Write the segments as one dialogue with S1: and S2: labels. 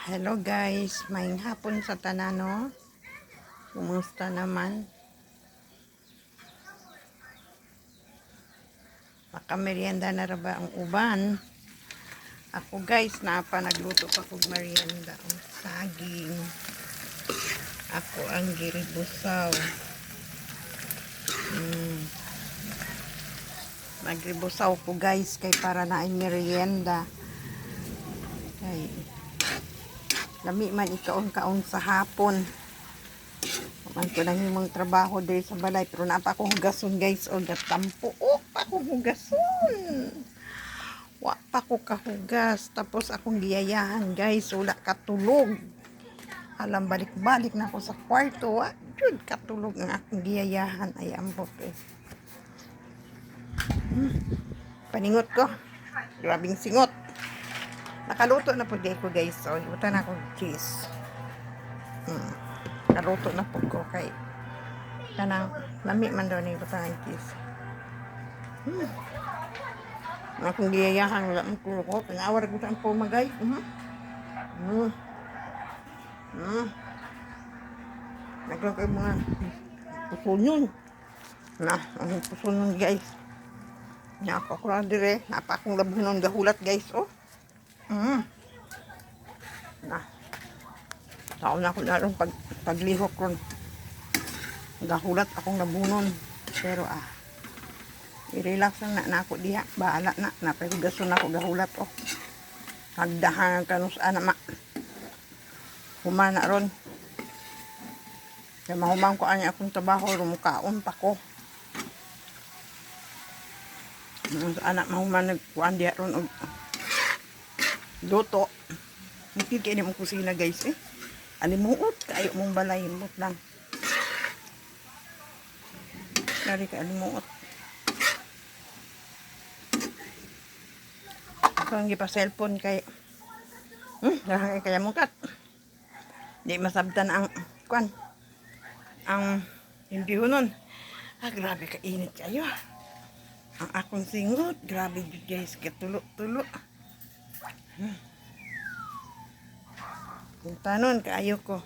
S1: Hello guys, maing hapon sa tanano. Kumusta naman? Makamerienda na ra ba ang uban? Ako guys, nagluto pa kog merienda ang saging. Ako ang giribusaw. Magribusaw ko guys kay para na ay merienda. Kay lami man ikaon-kaon sa hapon. Man ko nang himong trabaho diri sa balay pero napa akong hugason guys o gatampo. Pa akong hugason. Wa pa ko kahugas tapos akong giyayahan guys wala katulog. Alam balik-balik na ako sa kwarto. Jud katulog ang akong giyayahan ay ambot eh. Paningot ko. Grabing singot. Nakaluto na po ko guys. So, ibutan ako cheese. Nakaluto na po ko kay kanang lami man daw ni ibutan ang cheese. Akong giyayahan wala ang kulo ko. Pinawar ko sa ang pumagay. Naglang kayo mga pusunyon. Ang pusunyon guys. Nakakura dire. Napa akong labunon gahulat guys. Taon na ako narong paglihok ron. Gahulat akong labunon. Pero i-relax lang na ako diha. Baala na. Napahigason na ako gahulat Hagdahan kanus ma. Humana ron. Kaya mahumang ko anya akong trabaho. Rumukaon pa ko. Anak mahuman nagkuhan diha ron. Luto. Hindi kayo mong kusina guys Alimuot. Kayo mong balay. Limot lang. Dari ka alimuot. Ako ang gipa cellphone kay kaya mong kat. Di masabtan ang kuan. Ang hindi hunon. Grabe ka init kayo. Ang akong singot. Grabe guys. Katulo-tulo. Kung tanon kaayo ko.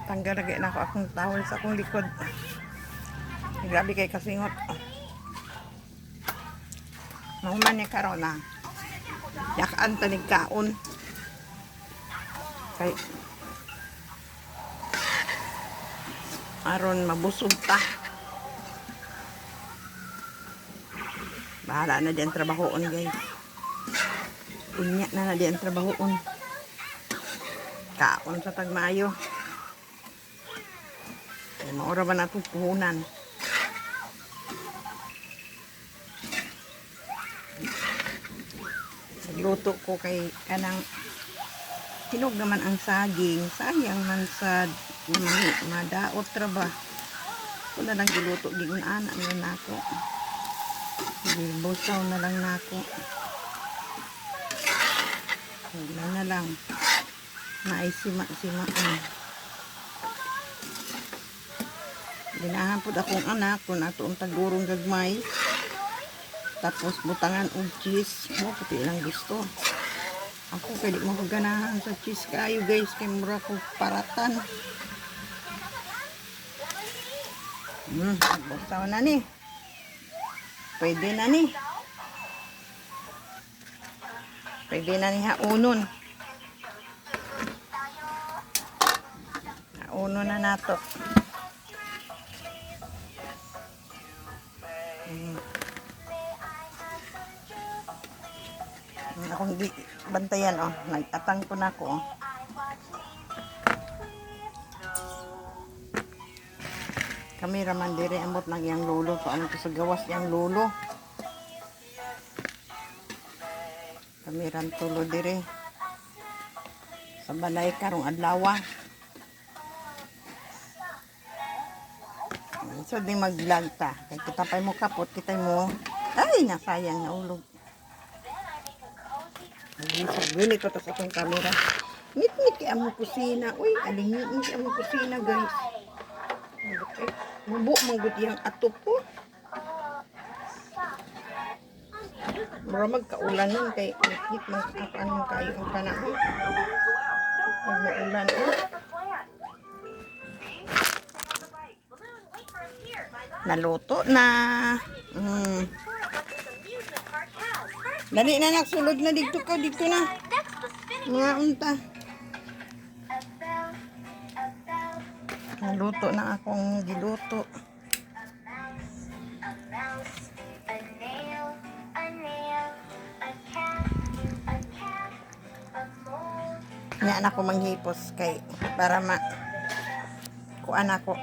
S1: Tanggal lagi na ako akong towel sa akong likod. Grabe kay kasingot. Mahuman niya karon na. Yakaan tanig kaon. Kay aron mabusog ta. Bahala na diyan trabahoon guys. Unya na diyan trabahoon. Kaon sa tagmaayo. Kaya maura ba na itong puhunan. Nagluto ko kay kanang hinog naman ang saging. Sayang man sa madaot traba. Wala lang giluto. Gigunaan na nako. Busaw na lang nako. Wala na lang. Naisima-simaan. Ginahan po akong anak kung ato ang tagurong gagmay. Tapos butangan og cheese. Puti lang gusto. Ako kaya di mo ganahan sa cheese kayo guys. Kaya mura ko paratan. Busaw na ni. Pwede na ni. Pwede na ni haunon. Haunon na nato. Akong di bantayan nag-atang ko na ko Kameraman dire ambot nang yang lolo so ano ko sa gawas yang lolo. Kameran tulo dire sa balay karong adlaw. So di mag-vlog ta. Kaya kita pa'y mo kapot, kita mo. Ay, nasayang na ulog. Gini ko to sa akong camera. Ngit-ngit kaya mo kusina. Uy, alingit-ngit kaya mo kusina guys. Mubo manggut yang atop ko. Mura magkaulan nun kay ikit magkakapan mo kayo ang panahon. Mag-uulan oh. Naluto na. Dali na nagsulod na dito ka. Dito na. Mga unta. Naluto na akong giluto. Yan ako manghipos kay para kuan ako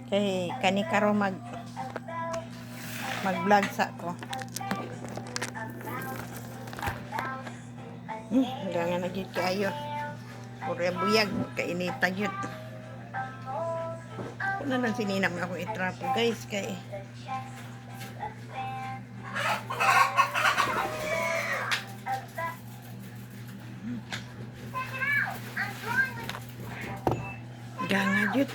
S1: kay kani karo mag-vlog sa ko. Hanggang na gid kayo. Pura buyag kainita yun. Kung na lang sininam ako itrapo guys kay ganga jud.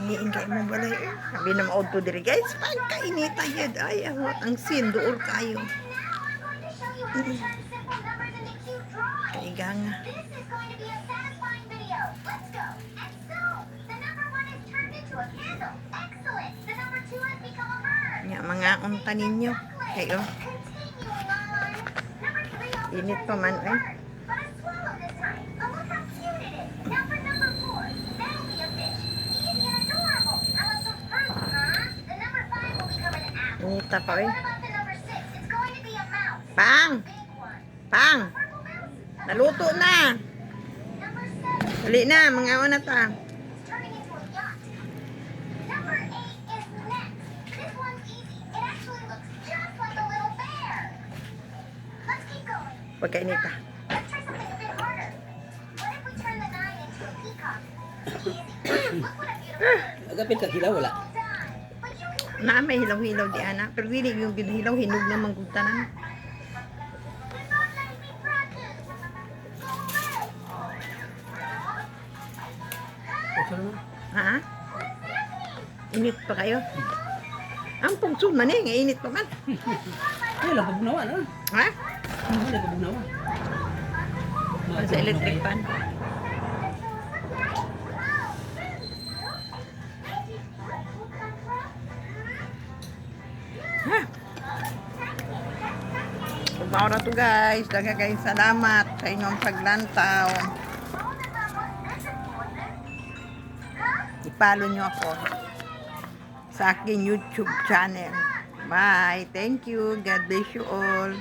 S1: Iniingay mo balay. Sabi na maudto diri guys. Pagkainita yun. Ay, ang sin. Dool kayo. Kay ganga. Nga mga unta ninyo. Kayo. Init pa man eh. Inita pa eh. Pang! Pang! Naluto na! Dali na, mga una ta. Pagkainita.
S2: Agapit ka hilaw wala.
S1: Na may hilaw-hilaw di ana. Pero dili yung hilaw hinog na manggutanan. Ha? Init pa kayo? Ang pugso man eh, init pa man.
S2: Ay, lang pagbunawa na.
S1: Ha?
S2: Ay, lang pagbunawa.
S1: Sa electric pan. Ha? Kumaw na to guys. Daga guys, salamat sa inyong paglantaw. I-follow nyo ako sa aking YouTube channel. Bye. Thank you. God bless you all.